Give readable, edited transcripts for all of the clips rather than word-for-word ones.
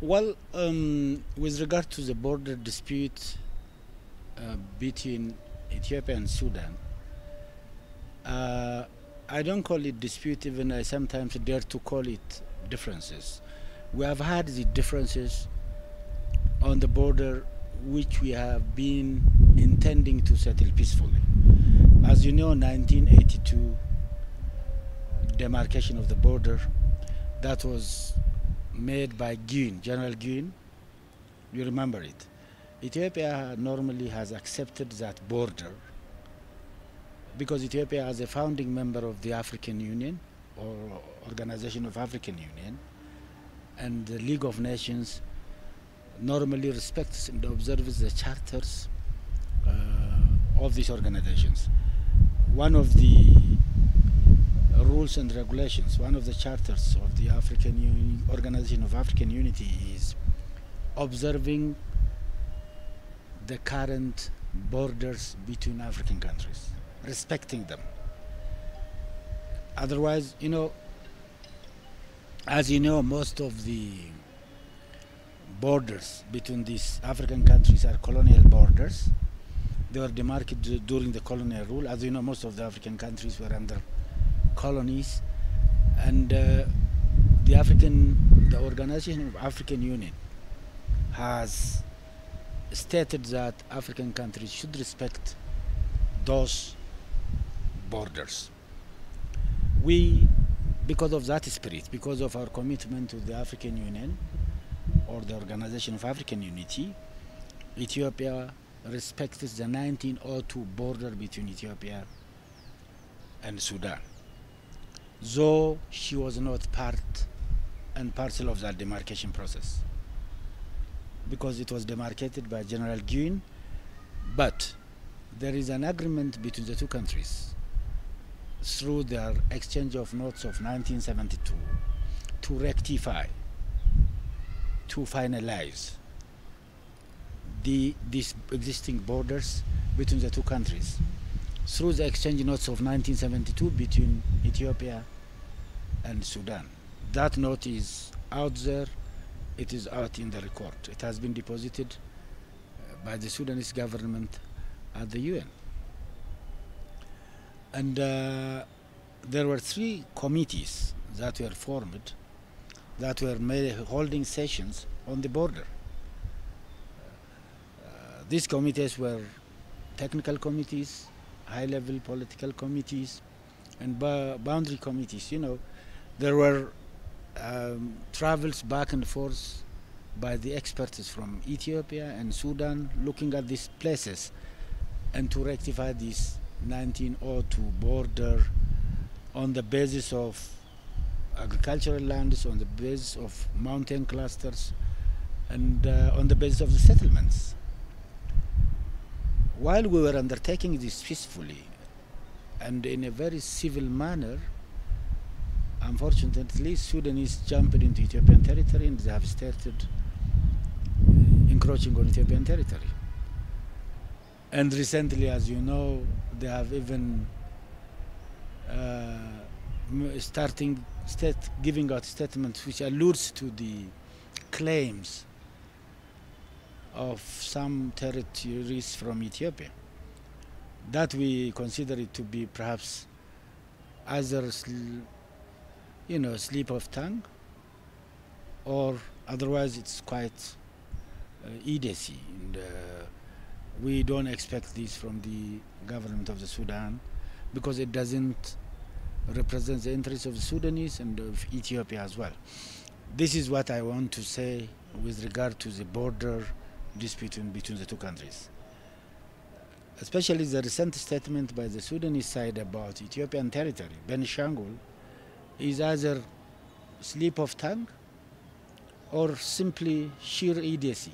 Well, with regard to the border dispute between Ethiopia and Sudan, uh, I don't call it dispute, even I sometimes dare to call it differences. We have had the differences on the border which we have been intending to settle peacefully. As you know, 1982 demarcation of the border that was made by Guin, General Guin. You remember it. Ethiopia normally has accepted that border because Ethiopia, as a founding member of the African Union or Organization of African Union and the League of Nations, normally respects and observes the charters of these organizations. One of the rules and regulations, one of the charters of the Organization of African Unity is observing the current borders between African countries, respecting them. Otherwise, as you know, most of the borders between these African countries are colonial borders. They were demarcated during the colonial rule. As you know, most of the African countries were under colonies, and the Organization of African Union has stated that African countries should respect those borders. We, because of that spirit, because of our commitment to the African Union or the Organization of African Unity, Ethiopia respects the 1902 border between Ethiopia and Sudan, though she was not part and parcel of that demarcation process, because it was demarcated by General Guin. But there is an agreement between the two countries through their exchange of notes of 1972 to rectify, to finalize these existing borders between the two countries through the exchange notes of 1972 between Ethiopia and Sudan. That note is out there. It is out in the record. It has been deposited by the Sudanese government at the UN. And there were 3 committees that were formed that were holding sessions on the border. These committees were technical committees, high-level political committees, and boundary committees. There were travels back and forth by the experts from Ethiopia and Sudan looking at these places and to rectify this 1902 border on the basis of agricultural lands, on the basis of mountain clusters, and on the basis of the settlements. While we were undertaking this peacefully and in a very civil manner, unfortunately, Sudanese jumped into Ethiopian territory and they have started encroaching on Ethiopian territory. And recently, as you know, they have even giving out statements which alludes to the claims of some territories from Ethiopia. That we consider it to be perhaps either slip of tongue, or otherwise it's quite idiocy. And we don't expect this from the government of the Sudan, because it doesn't represent the interests of the Sudanese and of Ethiopia as well. This is what I want to say with regard to the border dispute between the two countries. Especially the recent statement by the Sudanese side about Ethiopian territory, Benishangul, is either slip of tongue or simply sheer idiocy.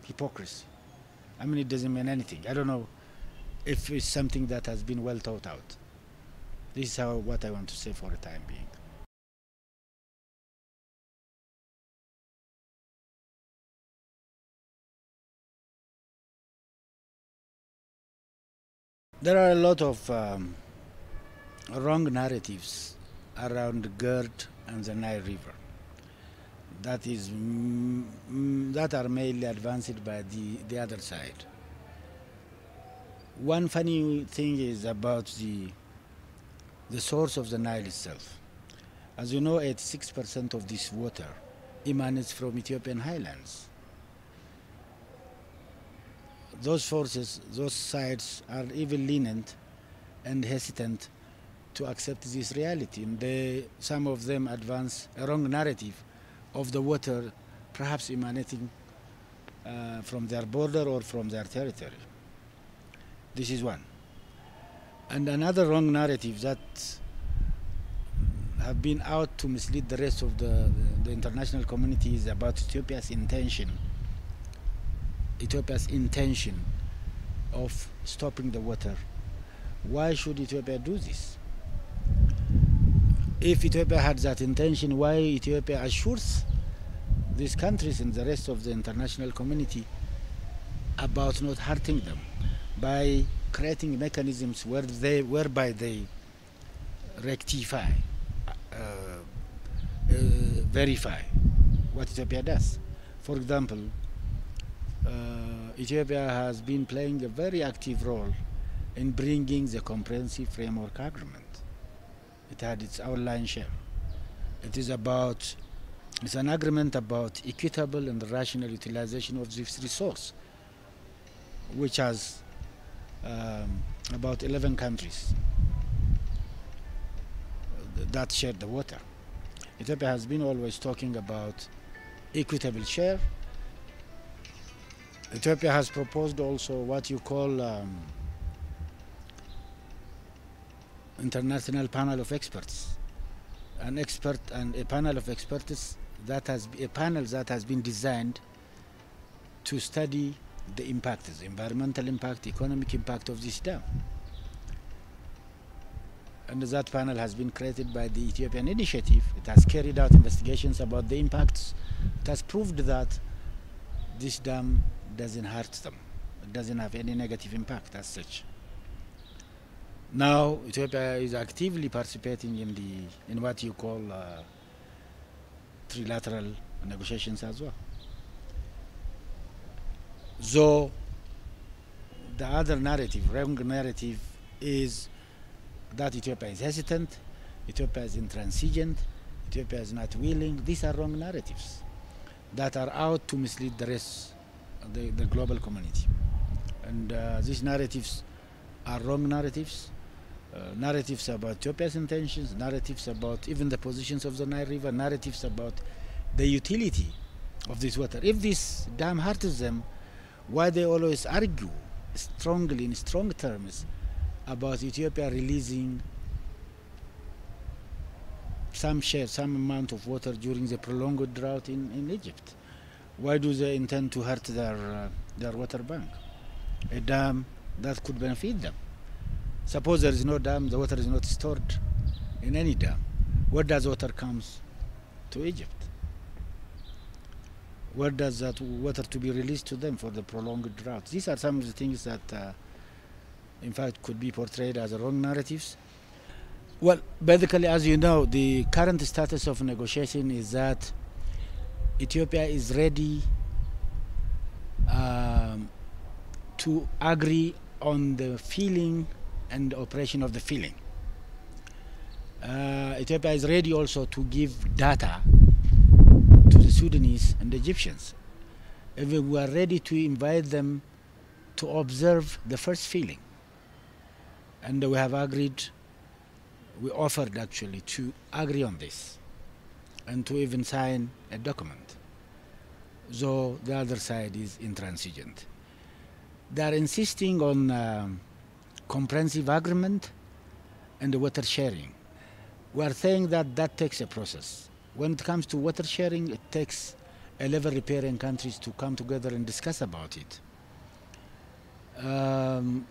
Hypocrisy. It doesn't mean anything. I don't know if it's something that has been well thought out. This is what I want to say for the time being. There are a lot of wrong narratives around GERD and the Nile River. that is that are mainly advanced by the other side. One funny thing is about the source of the Nile itself. As you know, 86% of this water emanates from Ethiopian highlands. Those forces, those sides are even lenient and hesitant to accept this reality. And some of them advance a wrong narrative of the water perhaps emanating from their border or from their territory. This is one. And another wrong narrative that have been out to mislead the rest of the international community is about Ethiopia's intention of stopping the water. Why should Ethiopia do this? If Ethiopia had that intention, why Ethiopia assures these countries and the rest of the international community about not hurting them by creating mechanisms whereby they rectify, verify what Ethiopia does? For example, Ethiopia has been playing a very active role in bringing the Comprehensive Framework Agreement. It had its outline share. It's an agreement about equitable and rational utilization of this resource, which has about 11 countries that share the water. Ethiopia has been always talking about equitable share. Ethiopia has proposed also what you call international panel of experts, a panel of experts that has been designed to study the impact, the environmental impact, economic impact of this dam. And that panel has been created by the Ethiopian initiative. It has carried out investigations about the impacts. It has proved that this dam doesn't hurt them. It doesn't have any negative impact as such. Now Ethiopia is actively participating in what you call trilateral negotiations as well. So the other narrative, wrong narrative, is that Ethiopia is hesitant, Ethiopia is intransigent, Ethiopia is not willing. These are wrong narratives that are out to mislead the rest of the global community. And these narratives are wrong narratives. Narratives about Ethiopia's intentions, narratives about even the positions of the Nile River, narratives about the utility of this water. If this dam hurts them, why they always argue strongly, in strong terms, about Ethiopia releasing some amount of water during the prolonged drought in Egypt? Why do they intend to hurt their water bank? A dam that could benefit them. Suppose there is no dam, the water is not stored in any dam. Where does water comes to Egypt? Where does that water to be released to them for the prolonged drought? These are some of the things that, in fact, could be portrayed as wrong narratives. Well, basically, as you know, the current status of negotiation is that Ethiopia is ready to agree on the feeling and operation of the feeling. Ethiopia is ready also to give data to the Sudanese and the Egyptians. We are ready to invite them to observe the first feeling. And we have agreed, we offered actually to agree on this and to even sign a document. So the other side is intransigent. They are insisting on comprehensive agreement and the water sharing. We are saying that that takes a process. When it comes to water sharing, it takes a level riparian countries to come together and discuss about it.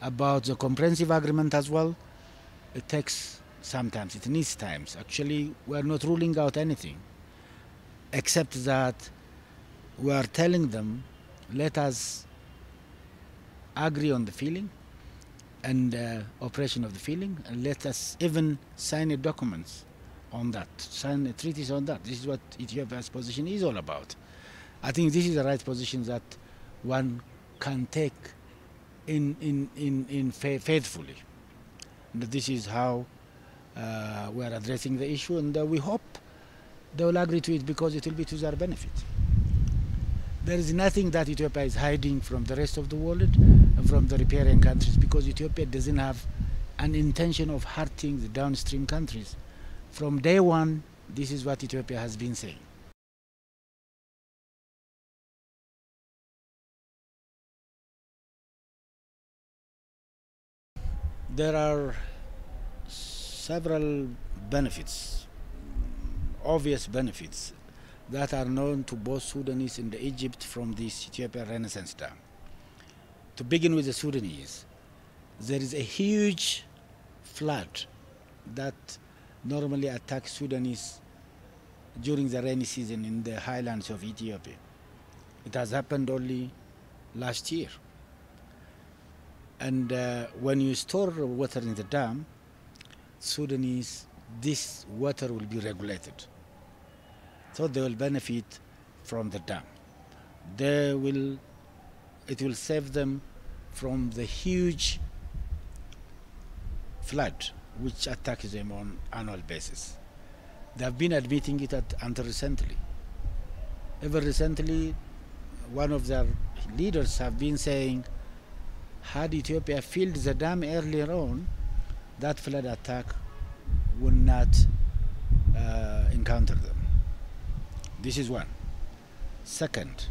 About the comprehensive agreement as well, it takes sometimes, it needs times. Actually, we are not ruling out anything, except that we are telling them, let us agree on the feeling and operation of the feeling, and let us even sign a document on that, sign treaties on that. This is what Ethiopia's position is all about. I think this is the right position that one can take faithfully. And this is how we are addressing the issue, and we hope they will agree to it because it will be to their benefit. There is nothing that Ethiopia is hiding from the rest of the world and from the riparian countries, because Ethiopia doesn't have an intention of hurting the downstream countries. From day one, this is what Ethiopia has been saying. There are several benefits, obvious benefits, that are known to both Sudanese and Egypt from this Ethiopia Renaissance Dam. To begin with the Sudanese, there is a huge flood that normally attacks Sudanese during the rainy season in the highlands of Ethiopia. It has happened only last year. And when you store water in the dam, Sudanese, this water will be regulated. So they will benefit from the dam. It will save them from the huge flood which attacks them on annual basis. They have been admitting it until recently. Ever recently, one of their leaders have been saying, had Ethiopia filled the dam earlier on, that flood attack would not encounter them. This is one. Second,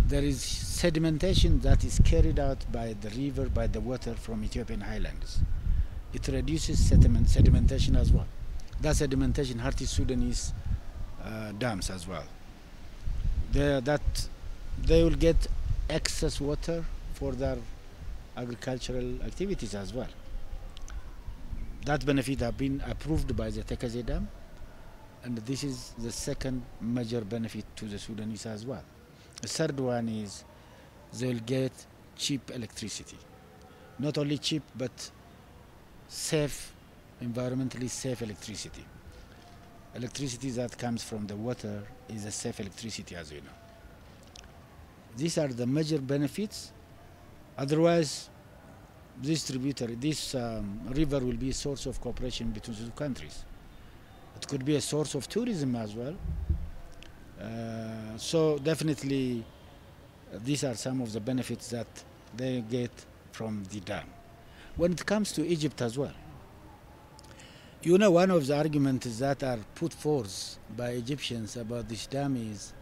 there is sedimentation that is carried out by the river, by the water from Ethiopian highlands. It reduces sedimentation as well. That sedimentation hurts Sudanese dams as well. They will get excess water for their agricultural activities as well. That benefit have been approved by the Tekeze Dam, and this is the second major benefit to the Sudanese as well. The third one is they will get cheap electricity. Not only cheap, but safe, environmentally safe electricity. Electricity that comes from the water is a safe electricity, as you know. These are the major benefits. Otherwise, this river will be a source of cooperation between the two countries. It could be a source of tourism as well. So definitely, these are some of the benefits that they get from the dam. When it comes to Egypt as well, you know, one of the arguments that are put forth by Egyptians about this dam is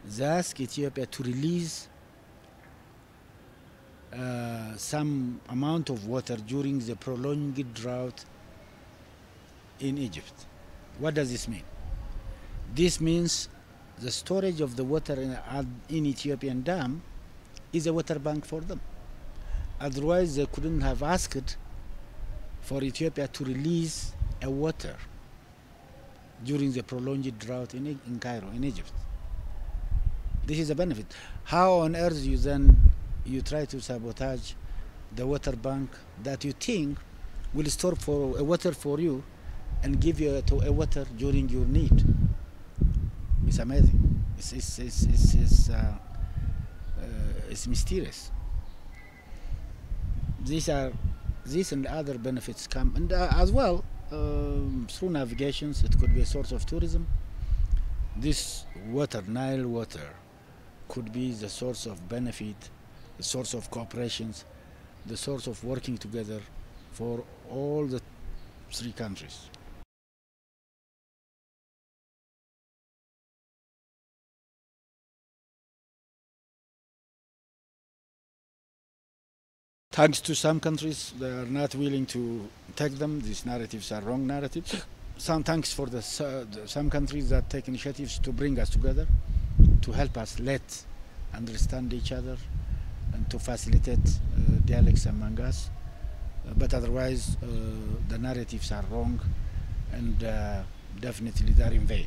they ask Ethiopia to release some amount of water during the prolonged drought in Egypt. What does this mean? This means the storage of the water in Ethiopian dam is a water bank for them. Otherwise, they couldn't have asked for Ethiopia to release a water during the prolonged drought in Cairo, in Egypt. This is a benefit. How on earth you try to sabotage the water bank that you think will store for a water for you and give you a water during your need? It's amazing. It's mysterious. These and other benefits come, and as well through navigations. It could be a source of tourism. This water, Nile water, could be the source of benefit, the source of cooperations, the source of working together for all the three countries. Thanks to some countries, they are not willing to take them. These narratives are wrong narratives. Some thanks for some countries that take initiatives to bring us together, to help us understand each other, and to facilitate dialogues among us. But otherwise, the narratives are wrong, and definitely they are in vain.